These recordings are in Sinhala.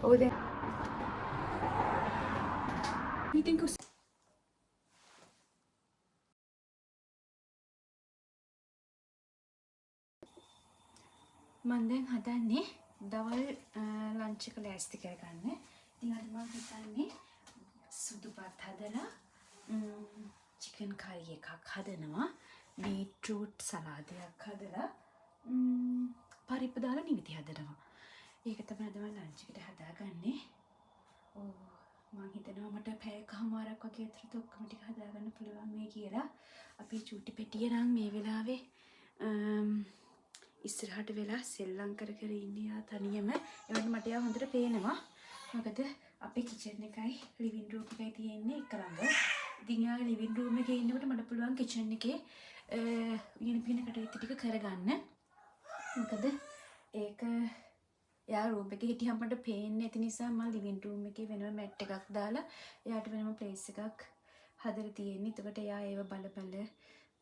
ඔව් දැන් ඉතින් මම දැන් හදන්නේ දවල් ලන්ච් එක ලෑස්ති කරගන්න. ඉතින් අද මම හිතන්නේ සුදු බත් හදලා චිකන් කරි එකක් හදනවා. බීට්‍රූට් සලාදයක් හදලා පරිප්පු දාලා නිවිති හදනවා. ඒක තමයි අද මම ලන්ච් එකට හදාගන්නේ. ඔව් මම හිතනවා මට පැයකමාරක් වගේ අතරත් ඔක්කොම ටික හදාගන්න පුළුවන් මේ කියලා. අපි චූටි පෙට්ටිය නම් මේ වෙලාවේ ඉස්සරහට වෙලා සෙල්ලම් කර කර ඉන්නේ යා තනියම. ඒවට මට යා හොඳට පේනවා. මොකද අපේ කිචන් එකයි ලිවිං රූම් එකයි තියෙන්නේ එක ළඟ. ඉතින් යා ලිවිං රූම් එකේ ඉන්නකොට මට පුළුවන් කිචන් එකේ ඊන පින කටයුතු ටික කරගන්න. මොකද ඒක යා රූම් එකේ හිටියම මට පේන්නේ නැති නිසා මම ලිවිං රූම් එකේ වෙනම මැට් එකක් දාලා එයාට වෙනම ප්ලේස් එකක් හදලා තියෙන්නේ. එතකොට එයා ඒව බල බල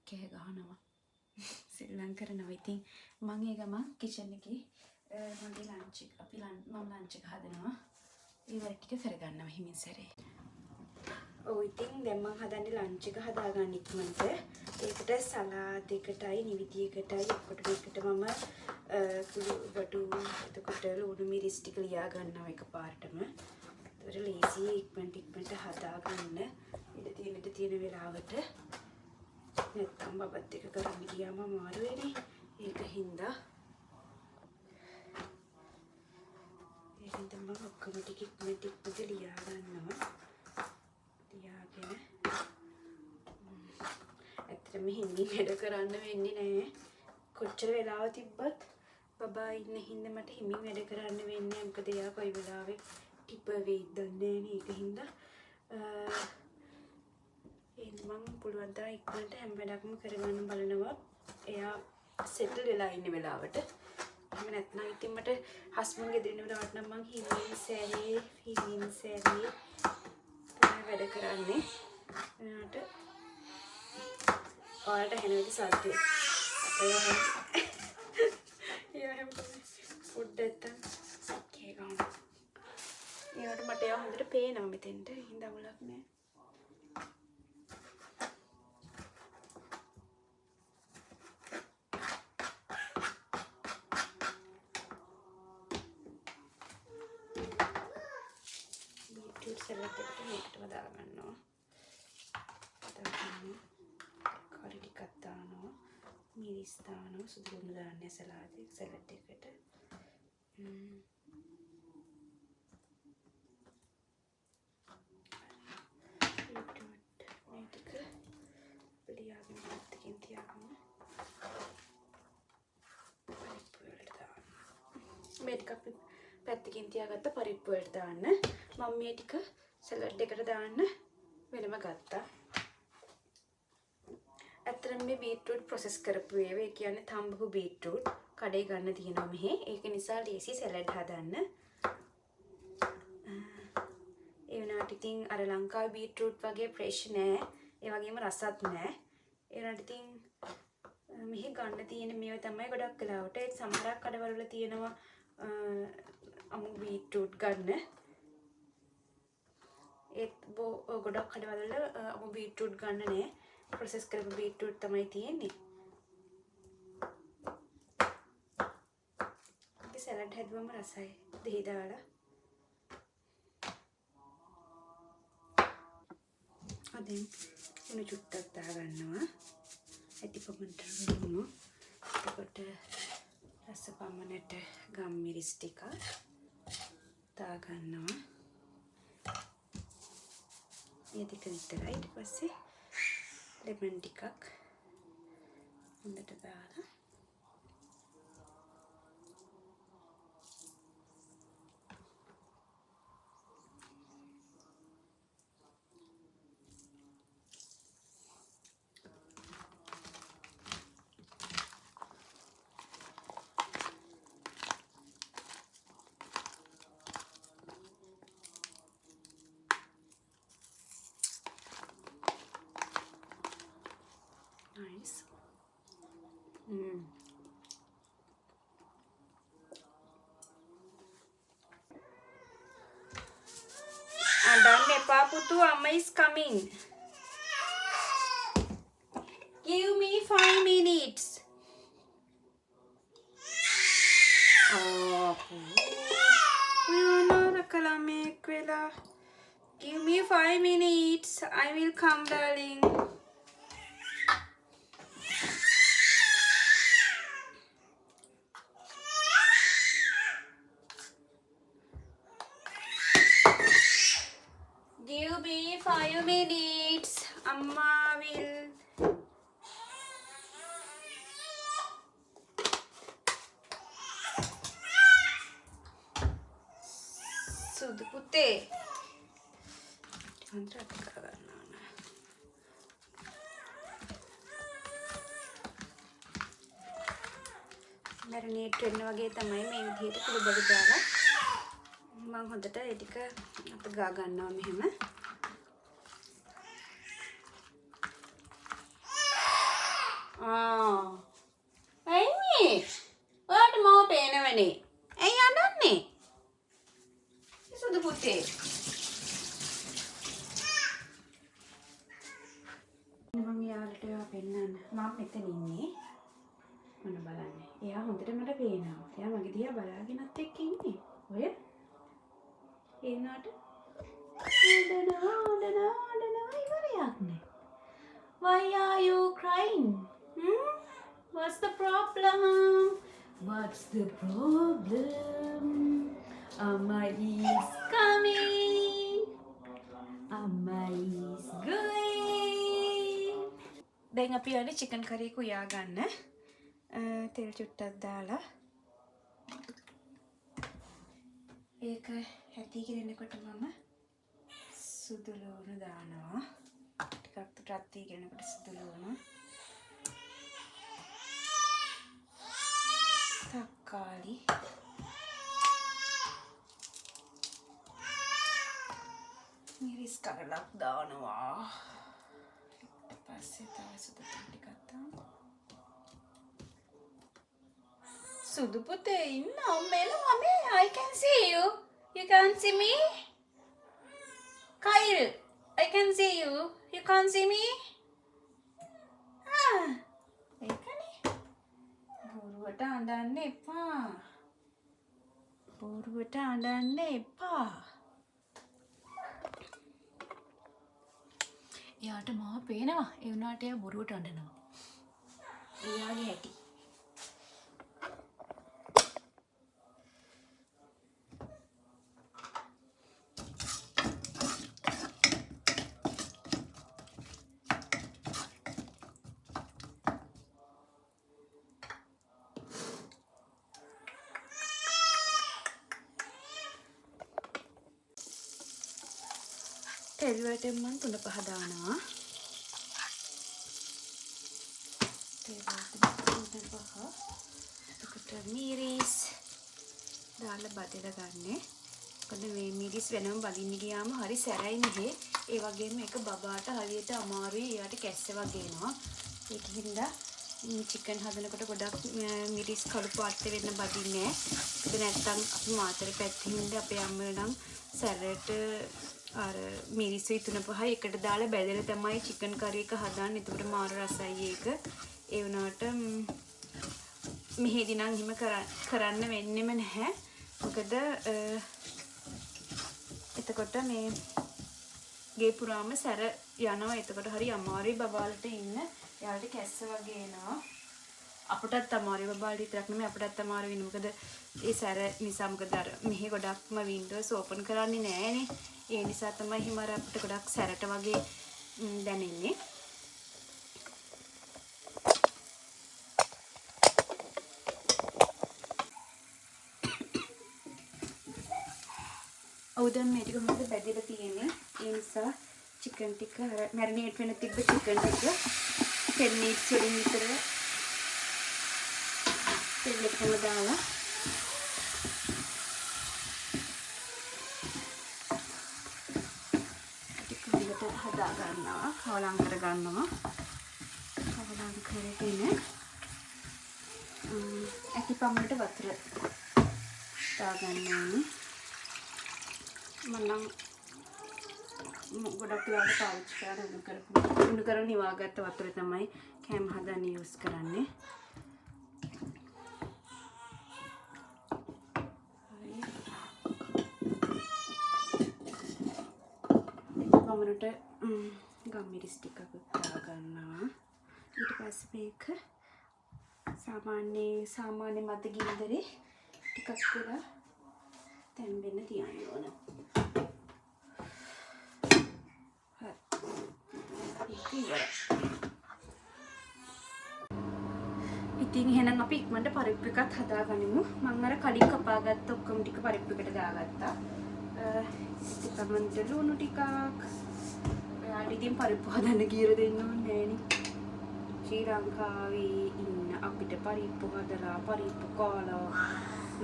කෑ ගහනවා. සෙල්ලම් කරනවා. ඉතින් මම ඒ ගමන් කිචන් එකේ මගේ ලන්ච් එක මම ලන්ච් එක හදනවා. ඒ වල ටික කරගන්නවා හිමින් සැරේ. ඔව් ඉතින් දැන් මම හදන්නේ ලන්ච් එක හදාගන්න ඉක්මනට. ඒකට සලාද් එකටයි නිවිති එකටයි ඔක්කොට එකට මම කුළු බඩු එතකොට ලුණු මිරිස් ටික ලියා ගන්නවා එකපාරටම. ඒතර ලේසි ඉක්මනට හදාගන්න. ඉඳ තියෙන වෙලාවට නැත්තම් බබත් එක කරන්න ගියාම අමාරු වෙන්නේ. ඒක හින්දා මම ඔක්කොම ටික ඉක්මනට ලියා ගන්නවා. ලියාගෙන ඇත්තටම හිමින් වැඩ කරන්න වෙන්නේ නැහැ. කොච්චර වෙලාව තිබ්බත් බබා ඉන්න හින්දා මට හිමින් වැඩ කරන්න වෙන්නේ. මොකද එයා කොයි වෙලාවෙ ටිප වෙයිද දන්නේ නැහැ. ඒක හින්දා මම පුළුවන් තරම් ඉක්මනට හැම වැඩක්ම කරගන්න බලනවා. එයා සෙටල් වෙලා ඉන්න වෙලාවට. එහෙම නැත්නම් ඉතින් මට හස්බන්ඩ් ගෙදර ඉන්න වෙලාවට නම් මං හිමින් සෑරේ වැඩ කරන්නේ. එයාට ඔයාලට හෙනවිදි සද්දේ. එයා හැම ෆුඩ් නැත්තම් කේ ගන්න. ඒවට මට එයා හොඳට පේනවා මෙතෙන්ට. හින්දා අවුලක් නෑ. සැලඩ් එකට මේකටම දාගන්නවා. කරි ටිකක් දානවා. මිරිස් දානවා. සුදු ලුණු දාන්නේ සලාද් එකට. මේ ටික පිළියාගෙන පැත්තකින් තියාගන්න. පරිප්පු වලට දාන්න. මේ ටික පැත්තකින් තියාගත්ත පරිප්පු වලට දාන්න. මම මේ ටික සලාඩ් එකට දාන්න වෙනම ගත්තා. ඇත්තටම මේ බීට්‍රූට් ප්‍රොසෙස් කරපු ඒවා. ඒ කියන්නේ තඹපු බීට්‍රූට් කඩේ ගන්න තියෙනවා මෙහි. ඒක නිසා ලේසි සලාඩ් හදන්න. ඒ වුණාට ඉතින් අර ලංකාවේ බීට්‍රූට් වගේ ෆ්‍රෙෂ් නෑ. ඒ වගේම රසත් නෑ. ඒ වුණාට ඉතින් මෙහි ගන්න තියෙන මේවා තමයි ගොඩක් වෙලාවට. ඒ සමහරක් කඩවල වල තියෙනවා අමු බීට්‍රූට් ගන්න. ඒත් ගොඩක් කඩවල අමු බීට්‍රූට් ගන්න නෑ. ප්‍රොසෙස් කරපු බීට්‍රූට් තමයි තියෙන්නේ. ඒක සලාඩ් හැදුවම රසයි. දෙහි දාලා. අදින් උණු චුට්ටක් දාගන්නවා. ඇති පොමන්ට ලුණු. එතකොට රස පමණට ගම් මිරිස් ටික දාගන්නවා. මේ ටික විතරයි. ඊට පස්සේ ලෙමන් ටිකක් හොඳට දාලා nice. Putu, Amma is coming. Give me 5 minutes. Oh, give me 5 minutes. I will come, darling. Give me 5 minutes. Amma will. සුදු පුතේ. හන්දරට කරගන්න ඕන. මැරිනේට් වෙන්න වගේ තමයි මේ විදිහට කුඩු බඩු දාලා මම හොඳට ඒ ටික අප ගා ගන්නවා මෙහෙම. ඇයි ඔයාට මම පේනවනේ. ඇයි අඬන්නේ? සුදු පුතේ. මම යාළුවට ඒවා පෙන්නන්න. මම මෙතන ඉන්නේ. මොන බලන්නේ. එයා හොඳට මට පේනවා. එයා මගේ දිහා බලාගෙනත් එක්ක ඉන්නේ. ඔය ඒ නාට ආඩනවා ඉවරයක් නෑ. Why are you crying? What's the problem? What's the problem? Amma is coming. Amma is going. දැන් අපි යන්නේ චිකන් කරි එක උයා ගන්න. තෙල් චුට්ටක් දාලා ඒක හැටි ගෙනනකොට මම සුදු ලුණු දානවා. ටිකක් රත් ගෙනනකොට සුදු ලුණු. තක්කාලි. මිරිස් කරලක් දානවා. ඊට පස්සේ තව සුදු ටිකක් දානවා. සුදු පුතේ ඉන්න මෙලම I can see you. You can't see me? Kyle, I can see you. You can't see me? ඒකනේ. බොරුවට අඬන්න එපා. බොරුවට අඬන්න එපා. එයාට මාව පේනවා. ඒ වුණාට එයා බොරුවට අඬනවා. එයාගේ හැටි. තෙල් වලට මම 3-5 දානවා. තෙල් වලට 3-5. එතකොට මිරිස් දාලා බදලා ගන්න. මොකද මේ මිරිස් වෙනම බදින්න ගියාම හරි සැරයි නෙහේ. ඒ වගේම එක බබාට හරියට අමාරුයි. එයාට කැස්ස වගේ එනවා. ඒකින්ද චිකන් හදනකොට ගොඩක් මිරිස් කළු පාට වෙන්න බදින්නේ නැහැ. ඒක නැත්තම් අපි මාතර පැත්තෙන්ද අපේ අම්මලා නම් සැරට අර මිරිස් 3-5 එකට දාලා බැදලා තමයි චිකන් කරි එක හදන්නේ. ඒකට මාර රසයි ඒක. ඒ වුණාට මෙහෙදි නම් හිම කරන්න වෙන්නෙම නැහැ. මොකද එතකොට මේ ගේ පුරාම සැර යනවා. එතකොට හරි අමාරුයි බබාලට ඉන්න. එයාලට කැස්ස වගේ එනවා. අපටත් අමාරුයි බබාලට විතරක් නෙමෙයි අපටත් අමාරු වෙනවා. මොකද ඒ සැර නිසා මොකද අර මෙහි ගොඩක්ම වින්ඩෝස් ඕපන් කරන්නේ නැහැනේ. ඒ නිසා තමයි හිමර අපිට ගොඩක් සැරට වගේ දැනෙන්නේ. ඔව් දැන් මේ ටික හොඳට බැදලා තියෙන්නේ. ඒ නිසා චිකන් ටික මැරිනේට් වෙන තිබ්බ චිකන් ටික 10 minutes වලින් විතර තෙල් එකම දාලා හදා ගන්නවා. කවලම් කර ගන්නවා. කවලම් කරගෙන ඇතිපම්මට වතුර දා ගන්න ඕනේ. මම ගොඩක් වෙලාවට පාවිච්චි කරලා උණු කරලා නිවාගත්ත වතුර තමයි කෑම හදන්න යූස් කරන්නේ. ගමනට ගම්මිරිස් ටිකක් උත්තා ගන්නවා. ඊට පස්සේ මේක සාමාන්‍ය මත ගින්දරේ ටිකක් වෙලා තැම්බෙන්න තියන්න ඕන. ඉතින් එහෙනම් අපි ඉක්මනට පරිප්පු එකත් හදාගනිමු. මම අර කලින් කපාගත්ත ඔක්කොම ටික පරිප්පු එකට දාගත්තා. තමන්ට ලුණු ටිකක්. ඔයාලට ඉතින් පරිප්පු හදන්න කියලා දෙන්න ඕනේ නෑනේ. ශ්‍රී ලංකාවේ ඉන්න අපිට පරිප්පු හදලා පරිප්පු කාලා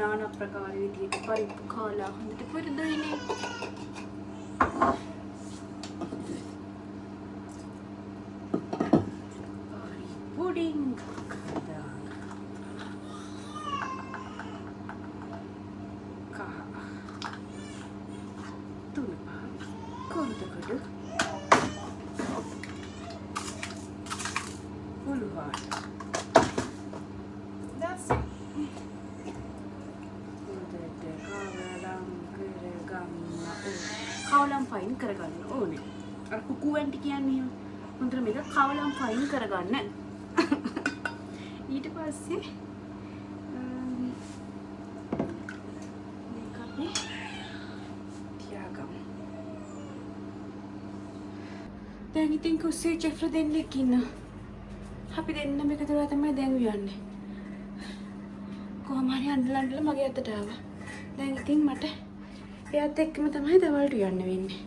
নানা ප්‍රකාර විදිහට පරිප්පු කාලා හොඳට පුරුදුයිනේ. පුඩින් කවලම් ෆයින් කරගන්න ඕනේ. අර කුකු ඇන්ටි කියන්නේ හොඳට මේක කවලම් ෆයින් කරගන්න. ඊට පස්සේ මේක අපි තියාගමු. දැන් ඉතින් කුස්සේ චෙෆ්ර දෙන්නෙක් ඉන්නවා. අපි දෙන්නම එකතු වෙලා තමයි දැන් යන්නේ. කොහොම හරි අඬලා මගේ අතට ආවා. දැන් ඉතින් මට එයාත් එක්කම තමයි දවල්ට යන්න වෙන්නේ.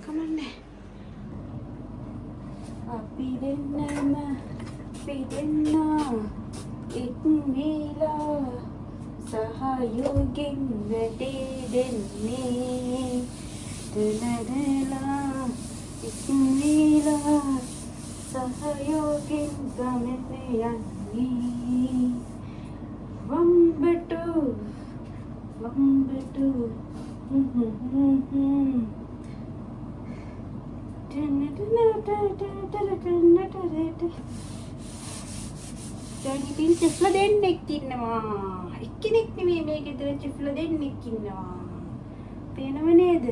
කමන්නේ. අපි දෙන්න එක් වේලා සහයෝගෙන් වැඩේ දෙන්නේ. දනදලා එක් වේලා සහයෝගෙන් ගමන යන්නේ. වම්බටු දැන් ඉතින් චෙෆ්ලා දෙන්නෙක් ඉන්නවා. එක්කෙනෙක් නෙමෙයි මේ ගෙදර චෙෆ්ලා දෙන්නෙක් ඉන්නවා. පේනව නේද?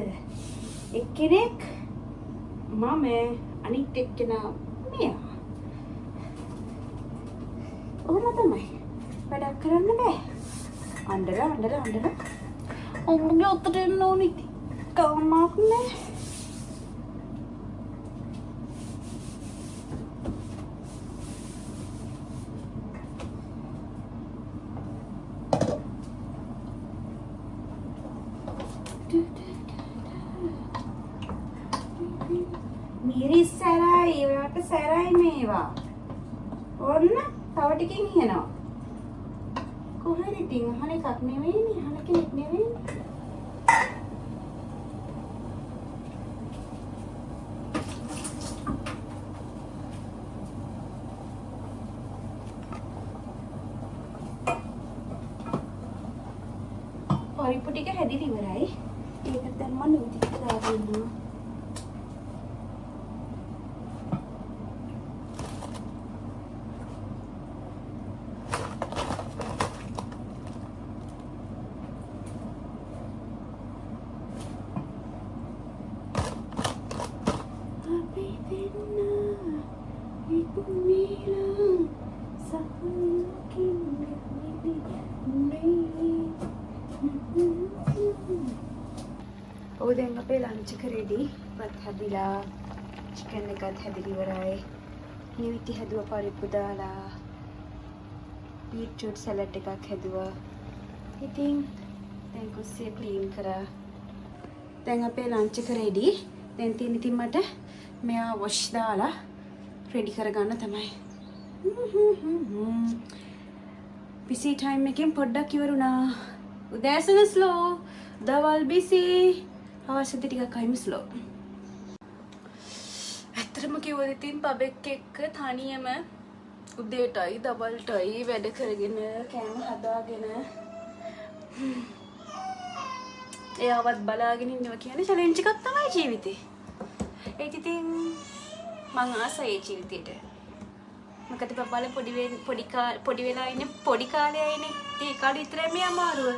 එක්කෙනෙක් මම අනිත් එක්කෙනා මෙයා. ඔහොම තමයි. වැඩක් කරන්න බෑ. අඬලා ඔම්ගේ අතට එන්න ඕනි. කමක් නෑ. මිරිස් සැරයි. ඔයාට සැරයි මේවා. ඔන්න තව ටිකකින් ඉහනවා. කොහෙද ඉතින් අහන එකක් නෙවෙයිනේ. අහන කෙනෙක් නෙවෙයිනේ. පරිප්පු ටික හැදිලි ඉවරයි. ඒකට දැන් මම නූති දාලා ඉන්නවා. ඔය දැන් අපේ ලන්ච් එක රෙඩි. පත් හැදිලා චිකන් එකත් හැදිලි ඉවරයි. නිවිති හැදුවා පරිප්පු දාලා. බීට්‍රූට් සලාඩ් එකක් හැදුවා. ඉතින් දැන් කුස්සිය ක්ලීන් කරා. දැන් අපේ ලන්ච් එක රෙඩි. දැන් තියෙන ඉතින් මට මෙයා වොෂ් දාලා රෙඩි කරගන්න තමයි. බිසි ටයිම් එකෙන් පොඩ්ඩක් ඉවරුණා. උදෑසන ස්ලෝ, දවල් බිසි. අවශ්‍යද ටිකක් අයිම ස්ලෝ. ඇත්තටම කිව්වොත් ඉතින් පබෙක් එක්ක තනියම උදේටයි දවල්ටයි වැඩ කරගෙන කෑම හදාගෙන එයාවත් බලාගෙන ඉන්නවා කියන්නේ චැලෙන්ජ් එකක් තමයි ජීවිතේ. ඒත් ඉතින් මං ආසයි ඒ ජීවිතේට. මොකද බබාලා පොඩි වෙලා ඉන්නේ පොඩි කාලයයිනේ. ඒ කාලේ විතරයි මේ අමාරුව.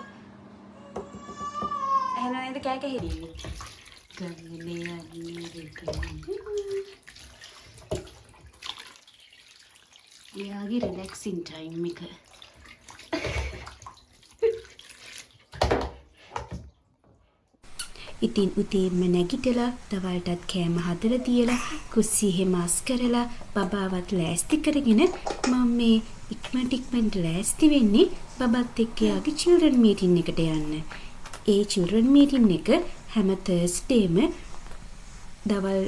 එහෙනම් නේද කෑ කැහිරියේ. ගන්නේ යන්නේ එයාගේ රිලැක්සින් ටයිම් එක. ඉතින් උදේම නැගිටලා දවල්ටත් කෑම හදලා තියලා කුස්සියේ මාස් කරලා බබාවත් ලෑස්ති කරගෙන මම මේ ඉක්මනට ලෑස්ති වෙන්නේ බබත් එක්ක යාගේ children meeting එකට යන්න. ඒ children meeting එක හැම Thursdayම දවල්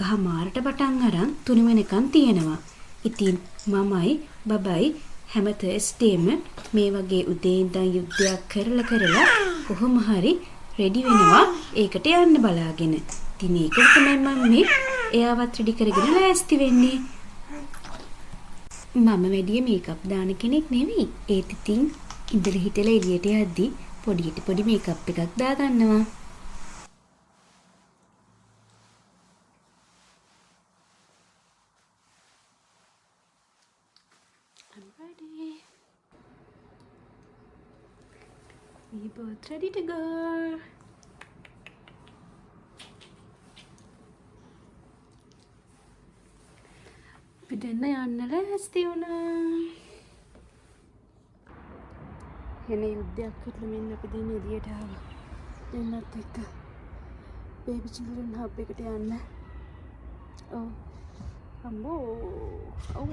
1:00ට පටන් අරන් 3 වෙනකන් තියෙනවා. ඉතින් මමයි බබයි හැම Thursdayම මේ වගේ උදේ ඉඳන් යුද්ධයක් කරලා කොහොම හරි රෙඩි වෙනවා ඒකට යන්න බලාගෙන. ඉතින් ඒකට තමයි මම මේ එයාවත් රෙඩි කරගෙන ලෑස්ති වෙන්නේ. මම වැඩි මේකප් දාන කෙනෙක් නෙවෙයි. ඒත් ඉතින් ඉඳලා හිටලා එළියට යද්දි පොඩි මේකප් එකක් දාගන්නවා. I'm ready. We both ready to go. අපි දෙන්න යන්න ලෑස්ති වුණා. එන යුද්ධයක් කරලා මෙන්න අපි දෙන්න එළියට ආවා. දෙන්නත් එක්ක බේබි චිල්ඩ්‍රන් හබ් එකට යන්න. ඔව්. අම්මෝ. ඔව්.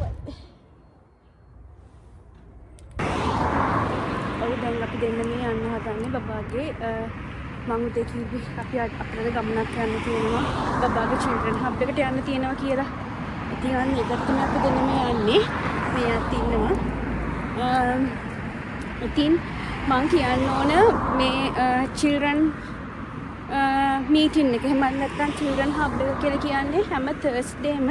දැන් අපි දෙන්න මේ යන්න හදන්නේ බබාගේ මම උදේ කිව්වේ අපි අපිට ගමනක් යන්න තියෙනවා බබාගේ children hub එකට යන්න තියෙනවා කියලා. ඉතින් අන්න ඒකට තමයි අපි දෙන්න මේ යන්නේ. මෙයාත් ඉන්නවා. ඉතින් මම කියන්න ඕන මේ children meeting එක එහෙම නැත්නම් children hub එක කියලා කියන්නේ හැම Thursdayම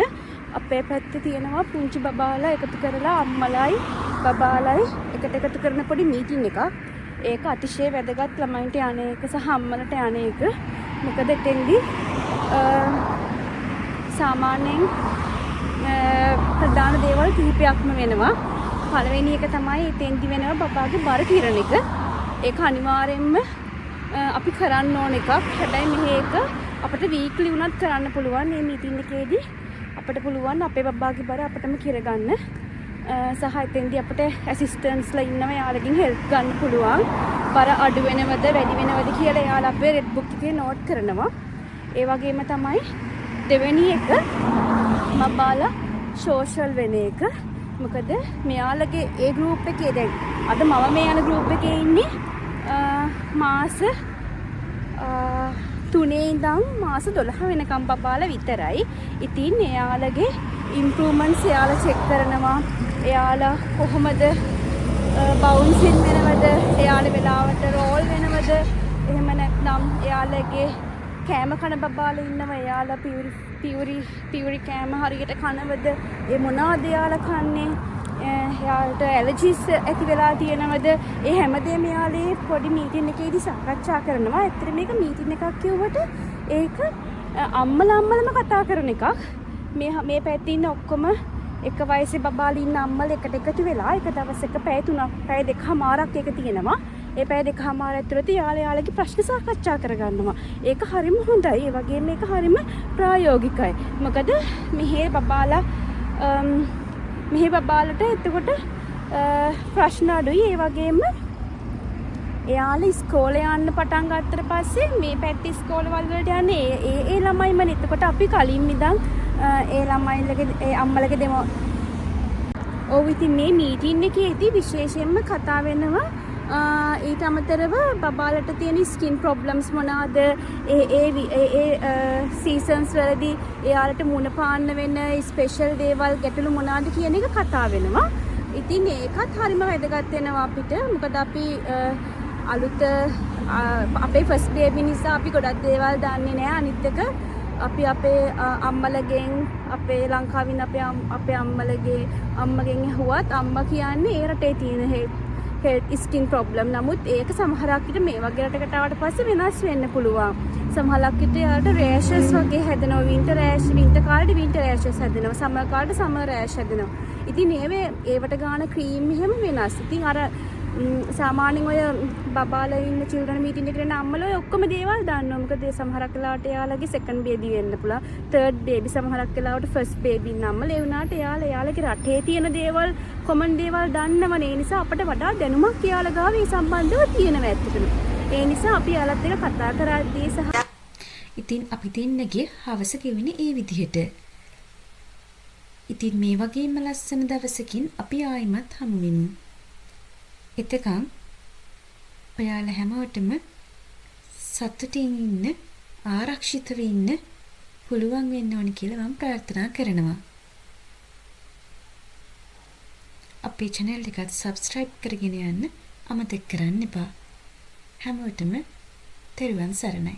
අපේ පැත්තේ තියෙනවා පුංචි බබාලා එකතු කරලා අම්මලයි බබාලයි එකතු කරන පොඩි මීටින් එකක්. ඒක අතිශය වැදගත් ළමයින්ට යන එක සහ අම්මලට යන එක. මොකද එතෙන්දී සාමාන්‍යයෙන් ප්‍රධාන දේවල් කිහිපයක්ම වෙනවා. පළවෙනි එක තමයි එතෙන්දී වෙනවා බබාගේ බර කිරණ එක. ඒක අනිවාර්යෙන්ම අපි කරන්න ඕන එකක්. හැබැයි මේක අපිට වීක්ලි වුණත් කරන්න පුළුවන්. මේ මීටින් එකේදී අපිට පුළුවන් අපේ බබාගේ බර අපිටම කිරගන්න. සහ එතෙන්දී අපිට ඇසිස්ටන්ට්ස්ලා ඉන්නවා. යාළුවකින් හෙල්ප් ගන්න පුළුවන්. බර අඩු වෙනවද වැඩි වෙනවද කියලා යාළුවා අපේ රෙඩ් බුක් එකේ නෝට් කරනවා. ඒ වගේම තමයි දෙවෙනි එක බබාලා සෝෂල් වෙන එක. මොකද මෙයාලගේ ඒ ගෲප් එකේ දැන් අද මම මේ යන ගෲප් එකේ ඉන්නේ මාස 3 ඉඳන් මාස 12 වෙනකම් බබාලා විතරයි. ඉතින් එයාලගේ ඉම්ප්‍රූව්මන්ට්ස් එයාලා චෙක් කරනවා. එයාලා කොහොමද බවුන්සින් වෙනවද? එයාලා වෙලාවට රෝල් වෙනවද? එහෙම නැත්නම් එයාලගේ කෑම කන බබාලා ඉන්නවා. එයාලා පියුරි කෑම හරියට කනවද? ඒ මොනවද එයාලා කන්නේ? එයාලට ඇලර්ජිස් ඇති වෙලා තියෙනවද? ඒ හැමදේම එයාලේ පොඩි මීටින් එකේදී සාකච්ඡා කරනවා. ඇත්තට මේක මීටින් එකක් කිව්වට ඒක අම්මලම කතා කරන එකක්. මේ පැත්තේ ඉන්න ඔක්කොම එක වයසේ බබාලා ඉන්න අම්මලා එකට එකතු වෙලා එක දවසක පැය 2:30ක් ඒක තියෙනවා. ඒ පැය 2:30 ඇතුළත යාළුවාගේ ප්‍රශ්න සාකච්ඡා කරගන්නවා. ඒක හරිම හොඳයි. ඒ වගේම මේක හරිම ප්‍රායෝගිකයි. මොකද මෙහි බබාලට එතකොට ප්‍රශ්න අඩුයි. ඒ වගේම එයාලා ඉස්කෝලේ යන්න පටන් ගත්තට පස්සේ මේ පැත්තේ ඉස්කෝලවල වලට යන්නේ ඒ ළමයිම නේ. එතකොට අපි කලින් ඉඳන් ඒ ළමයිලගේ ඒ අම්මලගේ දෙමෝ ඔව් ඉතින් මේ මීටින් එකේදී විශේෂයෙන්ම කතා වෙනවා ඊට අමතරව බබාලට තියෙන ස්කින් ප්‍රොබ්ලම්ස් මොනවාද ඒ සීසන්ස් වලදී එයාලට මුණ පාන්න වෙන ස්පෙෂල් දේවල් ගැටලු මොනවාද කියන එක කතා වෙනවා. ඉතින් ඒකත් හරිම වැදගත් වෙනවා අපිට. මොකද අපි අලුත අපේ ෆස්ට් බේබි නිසා අපි ගොඩක් දේවල් දන්නේ නැහැ. අනිත් එක අපි අපේ අම්මලගෙන් අපේ ලංකාවින් අපේ අම්මගෙන් ඇහුවත් අම්මා කියන්නේ ඒ රටේ තියෙන හෙල්ත් ස්කින් ප්‍රොබ්ලම්. නමුත් ඒක සමහරක් විට මේ වගේ රටකට ආවට පස්සේ වෙනස් වෙන්න පුළුවන්. සමහරක් විට යාට රෑෂස් වගේ හැදෙනවා. වින්ටර් කාලේ වින්ටර් රෑෂස් හැදෙනවා. සමර් කාලේ සමර් රෑෂ් හැදෙනවා. ඉතින් ඒවට ගාන ක්‍රීම් එහෙම වෙනස්. ඉතින් අර සාමාන්‍යයෙන් ඔය බබාලා ඉන්න චිල්ඩ්‍රන් මීටින් එකට එන අම්මලා ඔය ඔක්කොම දේවල් දන්නවා. මොකද සමහරක් වෙලාවට එයාලගේ සෙකන්ඩ් බේබි වෙන්න පුළුවන්. තර්ඩ් බේබි සමහරක් වෙලාවට ෆස්ට් බේබි ඉන්න අම්මලා ඒ වුණාට එයාලගේ රටේ තියෙන දේවල් කොමන් දේවල් දන්නවනේ. ඒ නිසා අපිට වඩා දැනුමක් එයාලා ගාව මේ සම්බන්ධව තියෙනවා ඇත්තටම. ඒ නිසා අපි එයාලත් එක්ක කතා කරද්දී සහ ඉතින් අපි දෙන්නගේ හවස ගෙවුනේ ඒ විදිහට. ඉතින් මේ වගේම ලස්සන දවසකින් අපි ආයිමත් හමු වෙමු. එතකන් ඔයාලා හැමෝටම සතුටින් ඉන්න, ආරක්ෂිතව ඉන්න පුළුවන් වෙන්න ඕනි කියලා මම ප්‍රාර්ථනා කරනවා. අපේ channel එකට subscribe කරගෙන යන්න අමතක කරන්න එපා. හැමෝටම තෙරුවන් සරණයි.